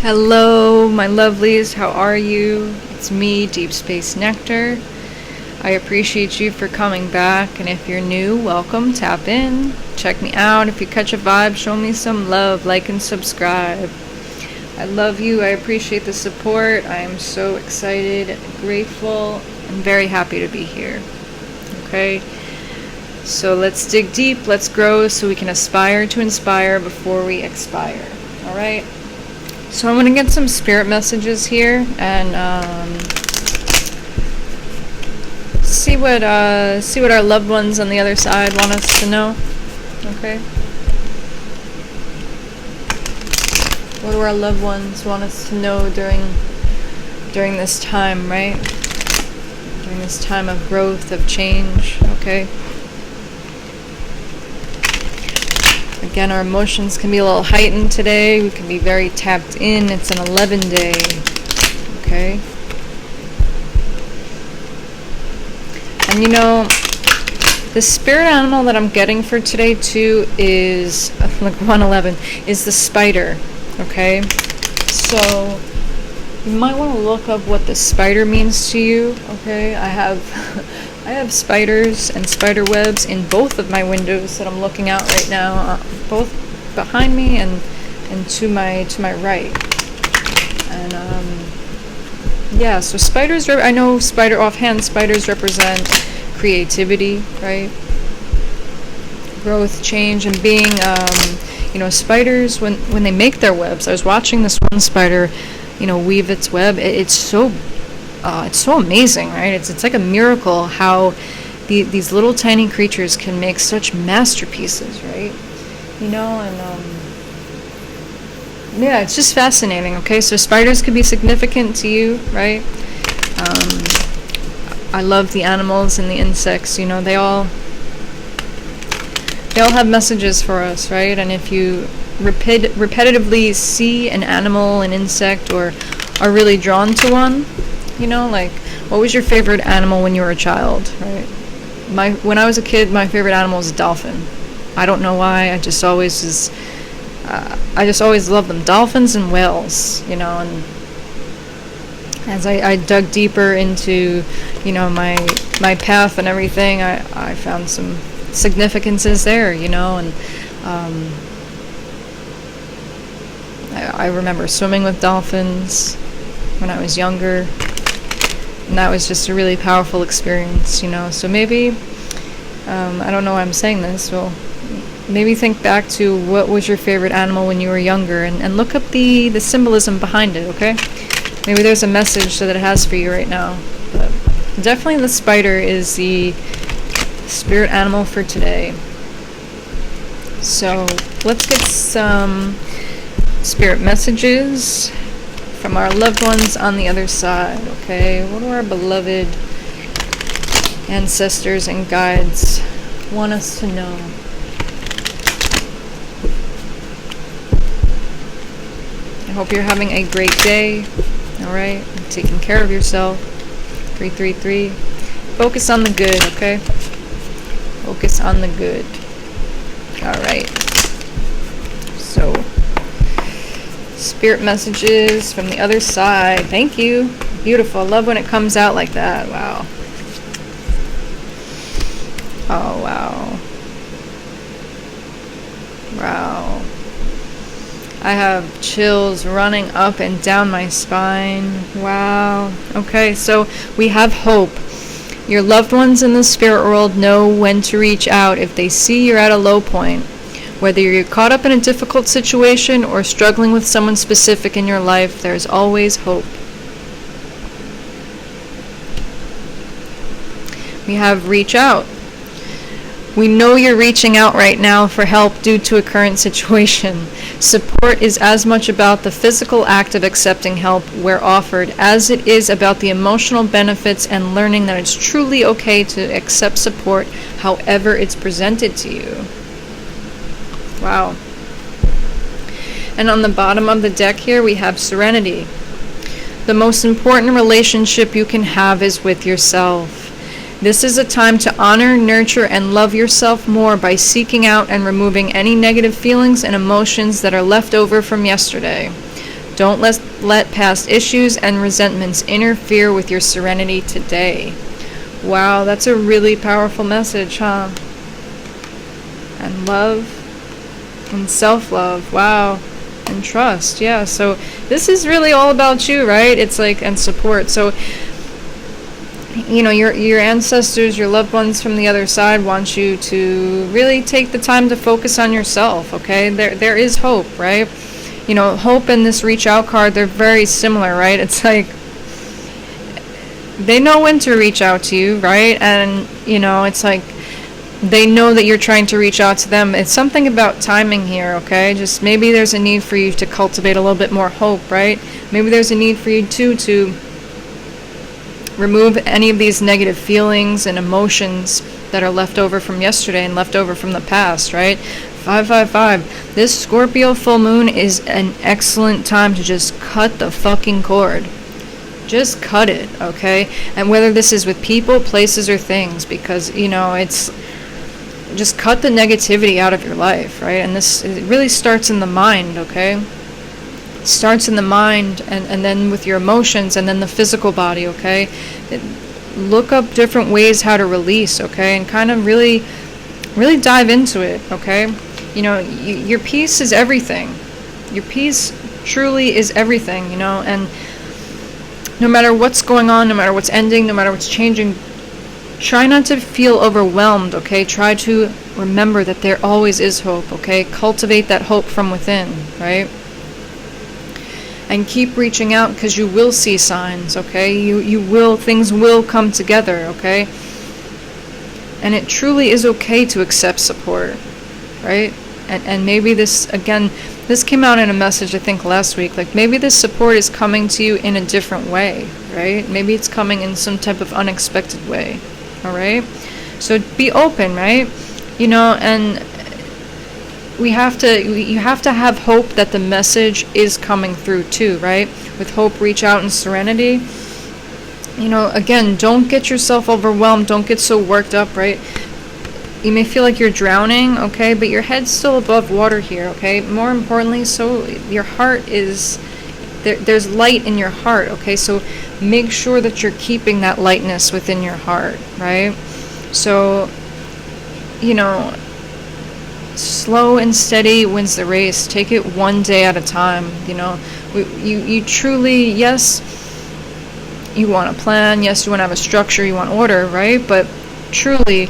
Hello, my lovelies. How are you? It's me, Deep Space Nectar. I appreciate you for coming back, and if you're new, welcome. Tap in, check me out. If you catch a vibe, show me some love, like and subscribe. I love you. I appreciate the support. I am so excited, grateful, and very happy to be here. Okay? So let's dig deep, let's grow so we can aspire to inspire before we expire. All right? So I'm going to get some spirit messages here and see what our loved ones on the other side want us to know. Okay? What do our loved ones want us to know during this time, right? During this time of growth, of change, okay? Again, our emotions can be a little heightened today. We can be very tapped in. It's an 11 day. Okay? And you know, the spirit animal that I'm getting for today too is, like 111, is the spider. Okay? So, you might want to look up what the spider means to you. Okay? I have spiders and spider webs in both of my windows that I'm looking out right now, both behind me and to my right. And yeah, so spiders. I know spiders represent creativity, right? Growth, change, and being. Spiders when they make their webs. I was watching this one spider, weave its web. It's so amazing, right? It's like a miracle how these little tiny creatures can make such masterpieces, right? Yeah, it's just fascinating. Okay, so spiders could be significant to you, right? I love the animals and the insects. They all have messages for us, right? And if you repetitively see an animal, an insect, or are really drawn to one, like, what was your favorite animal when you were a child, right? When I was a kid, my favorite animal was a dolphin. I don't know why. I just always loved them. Dolphins and whales, and as I dug deeper into, my path and everything, I found some significances there, and I remember swimming with dolphins when I was younger. And that was just a really powerful experience, So maybe, I don't know why I'm saying this, well, maybe think back to what was your favorite animal when you were younger and look up the symbolism behind it, okay? Maybe there's a message that it has for you right now. But definitely the spider is the spirit animal for today. So let's get some spirit messages from our loved ones on the other side, okay? What do our beloved ancestors and guides want us to know? I hope you're having a great day, all right? Taking care of yourself. 333. Focus on the good, okay? Focus on the good. All right. So, spirit messages from the other side. Thank you. Beautiful. I love when it comes out like that. Wow. Oh, wow. Wow. I have chills running up and down my spine. Wow. Okay, so we have hope. Your loved ones in the spirit world know when to reach out if they see you're at a low point. Whether you're caught up in a difficult situation or struggling with someone specific in your life, there's always hope. We have reach out. We know you're reaching out right now for help due to a current situation. Support is as much about the physical act of accepting help where offered as it is about the emotional benefits and learning that it's truly okay to accept support however it's presented to you. Wow. And on the bottom of the deck here, we have serenity. The most important relationship you can have is with yourself. This is a time to honor, nurture, and love yourself more by seeking out and removing any negative feelings and emotions that are left over from yesterday. Don't let past issues and resentments interfere with your serenity today. Wow, that's a really powerful message, huh? And love and self-love, wow, and trust, yeah. So this is really all about you, right? It's like, and support. So, you know, your ancestors, your loved ones from the other side want you to really take the time to focus on yourself, okay? There is hope, right? You know, hope and this reach out card, they're very similar, right? It's like, they know when to reach out to you, right? And, you know, it's like, they know that you're trying to reach out to them. It's something about timing here, okay? Just maybe there's a need for you to cultivate a little bit more hope, right? Maybe there's a need for you too to remove any of these negative feelings and emotions that are left over from yesterday and left over from the past, right? 555. This Scorpio full moon is an excellent time to just cut the fucking cord. Just cut it, okay? And whether this is with people, places, or things, because, you know, it's just cut the negativity out of your life, right? And this, it really starts in the mind, okay? It starts in the mind, and then with your emotions, and then the physical body, okay? Look up different ways how to release, okay? And kind of really dive into it, okay? You know, your peace is everything. Your peace truly is everything, you know? And no matter what's going on, no matter what's ending, no matter what's changing, try not to feel overwhelmed, okay? Try to remember that there always is hope, okay? Cultivate that hope from within, right? And keep reaching out, because you will see signs, okay? You will, things will come together, okay? And it truly is okay to accept support, right? And maybe this, again, this came out in a message, I think, last week. Like, maybe this support is coming to you in a different way, right? Maybe it's coming in some type of unexpected way, all right? So be open, right? You know, and you have to have hope that the message is coming through too, right? With hope, reach out, and serenity. You know, again, don't get yourself overwhelmed. Don't get so worked up, right? You may feel like you're drowning, okay, but your head's still above water here, okay? More importantly, so your heart is, there's light in your heart, okay? So make sure that you're keeping that lightness within your heart, right? So, you know, slow and steady wins the race. Take it one day at a time, you know? You truly, yes, you want a plan, yes, you want to have a structure, you want order, right? But truly,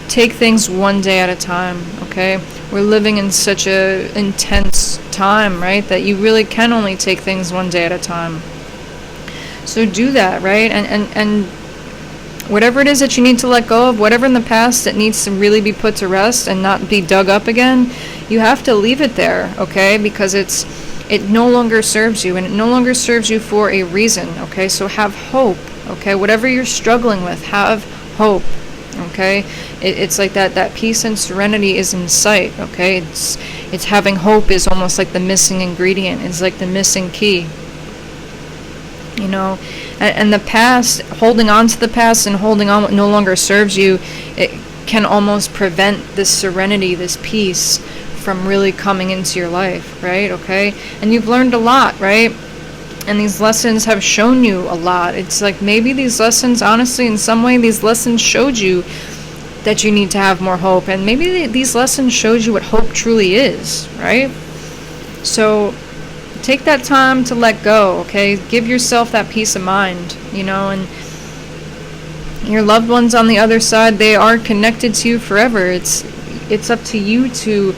take things one day at a time, okay? We're living in such a intense time, right? That you really can only take things one day at a time. So do that, right? And whatever it is that you need to let go of, whatever in the past that needs to really be put to rest and not be dug up again, you have to leave it there, okay? Because it no longer serves you, and it no longer serves you for a reason, okay? So have hope, okay? Whatever you're struggling with, have hope. Okay, it's like that peace and serenity is in sight. Okay, it's having hope is almost like the missing ingredient. It's like the missing key. You know, and the past, holding on to the past and holding on what no longer serves you, it can almost prevent this serenity, this peace, from really coming into your life, right? Okay, and you've learned a lot, right? And these lessons have shown you a lot. It's like maybe these lessons, honestly, in some way, these lessons showed you that you need to have more hope. And maybe these lessons showed you what hope truly is, right? So take that time to let go, okay? Give yourself that peace of mind, you know, and your loved ones on the other side, they are connected to you forever. It's up to you to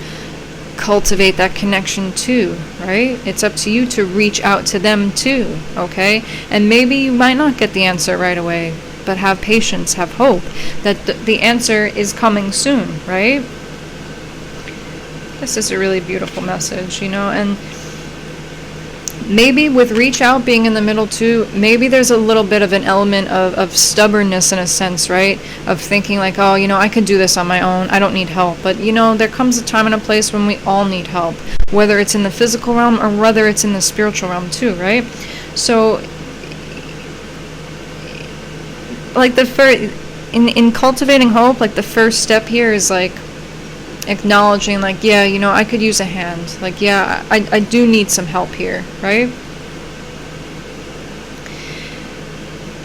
cultivate that connection too, right? It's up to you to reach out to them too, okay? And maybe you might not get the answer right away, but have patience, have hope that the answer is coming soon, right? This is a really beautiful message, you know, and maybe with reach out being in the middle too, maybe there's a little bit of an element of stubbornness in a sense, right? Of thinking like, oh, you know, I could do this on my own. I don't need help. But, you know, there comes a time and a place when we all need help, whether it's in the physical realm or whether it's in the spiritual realm too, right? So, like in cultivating hope, like the first step here is like acknowledging like, yeah, you know, I could use a hand. Like, yeah, I do need some help here, right?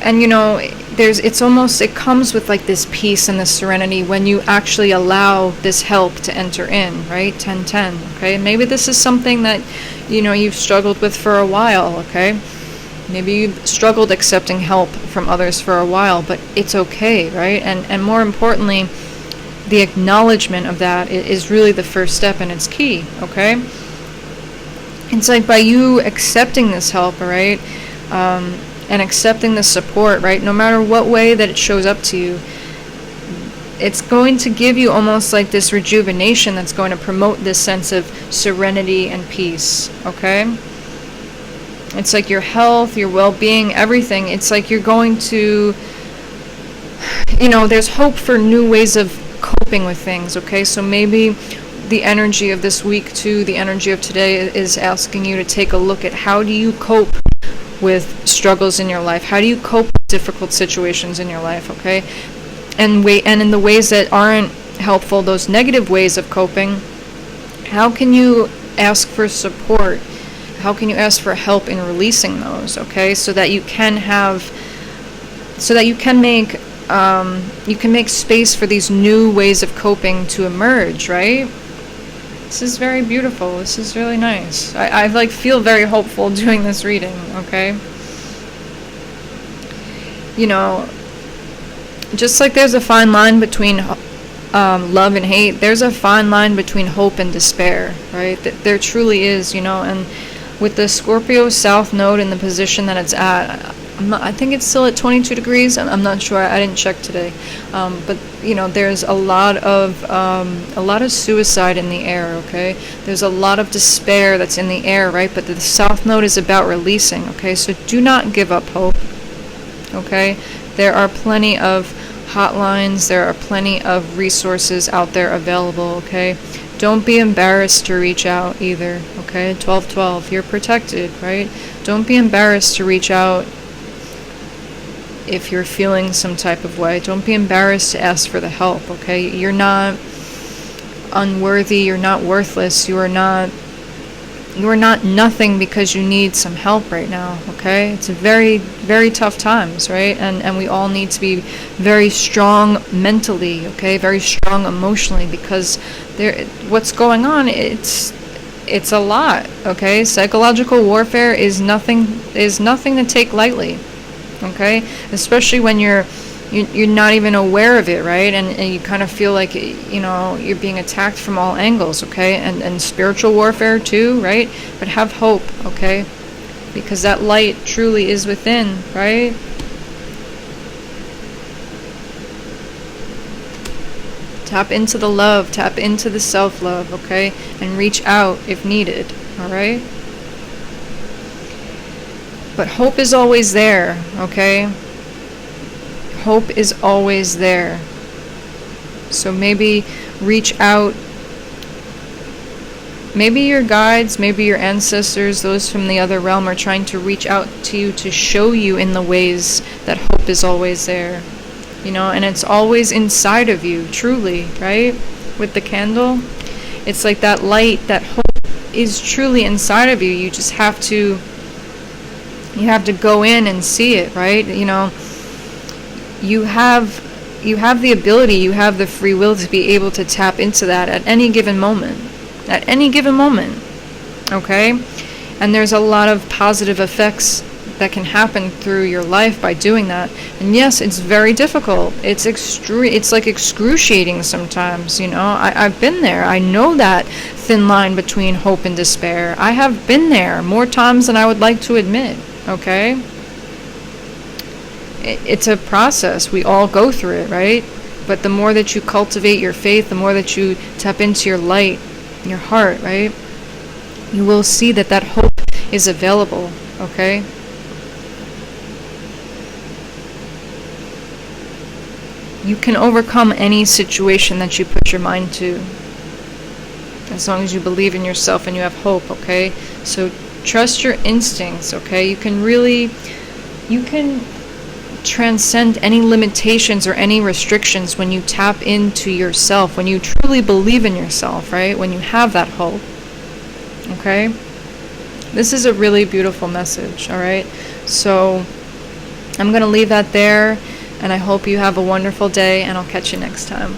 And you know, it comes with like this peace and this serenity when you actually allow this help to enter in, right? 10-10, okay? Maybe this is something that, you know, you've struggled with for a while, okay? Maybe you've struggled accepting help from others for a while, but it's okay, right? And more importantly, the acknowledgement of that is really the first step, and it's key, okay? It's like by you accepting this help, all right? And accepting the support, right? No matter what way that it shows up to you, it's going to give you almost like this rejuvenation that's going to promote this sense of serenity and peace, okay? It's like your health, your well-being, everything. It's like you're going to, you know, there's hope for new ways of coping with things, okay? So maybe the energy of this week too, the energy of today is asking you to take a look at how do you cope with struggles in your life? How do you cope with difficult situations in your life, okay? And in the ways that aren't helpful, those negative ways of coping, how can you ask for support? How can you ask for help in releasing those, okay? So that you can make space for these new ways of coping to emerge, right? This is very beautiful. This is really nice. I like feel very hopeful doing this reading, okay? You know, just like there's a fine line between love and hate, there's a fine line between hope and despair, right? There truly is, you know, and with the Scorpio South Node in the position that it's at, I think it's still at 22 degrees. I'm not sure. I didn't check today. But you know, there's a lot of suicide in the air. Okay, there's a lot of despair that's in the air, right? But the South Node is about releasing. Okay, so do not give up hope. Okay, there are plenty of hotlines. There are plenty of resources out there available. Okay, don't be embarrassed to reach out either. Okay, 1212, you're protected, right? Don't be embarrassed to reach out. If you're feeling some type of way, don't be embarrassed to ask for the help, okay? You're not unworthy, you're not worthless, you are not nothing because you need some help right now, okay? It's a very, very tough times, right? And we all need to be very strong mentally, okay? Very strong emotionally, because what's going on, it's a lot, okay? Psychological warfare is nothing to take lightly. Okay, especially when you're not even aware of it, right? And you kind of feel like, you know, you're being attacked from all angles, okay? And spiritual warfare too, right? But have hope, okay? Because that light truly is within, right? Tap into the love, tap into the self-love, okay? And reach out if needed, all right? But hope is always there, okay? Hope is always there. So maybe reach out. Maybe your guides, maybe your ancestors, those from the other realm are trying to reach out to you to show you in the ways that hope is always there. You know, and it's always inside of you, truly, right? With the candle, it's like that light, that hope is truly inside of you. You just have to go in and see it, right? You know, you have the ability, you have the free will to be able to tap into that at any given moment, okay? And there's a lot of positive effects that can happen through your life by doing that. And yes, it's very difficult. It's like excruciating sometimes, you know. I've been there. I know that thin line between hope and despair. I have been there more times than I would like to admit. Okay? It's a process. We all go through it, right? But the more that you cultivate your faith, the more that you tap into your light, your heart, right? You will see that hope is available, okay? You can overcome any situation that you put your mind to, as long as you believe in yourself and you have hope, okay? So trust your instincts, okay? You can transcend any limitations or any restrictions when you tap into yourself, when you truly believe in yourself, right? When you have that hope, okay? This is a really beautiful message, all right? So I'm going to leave that there, and I hope you have a wonderful day, and I'll catch you next time.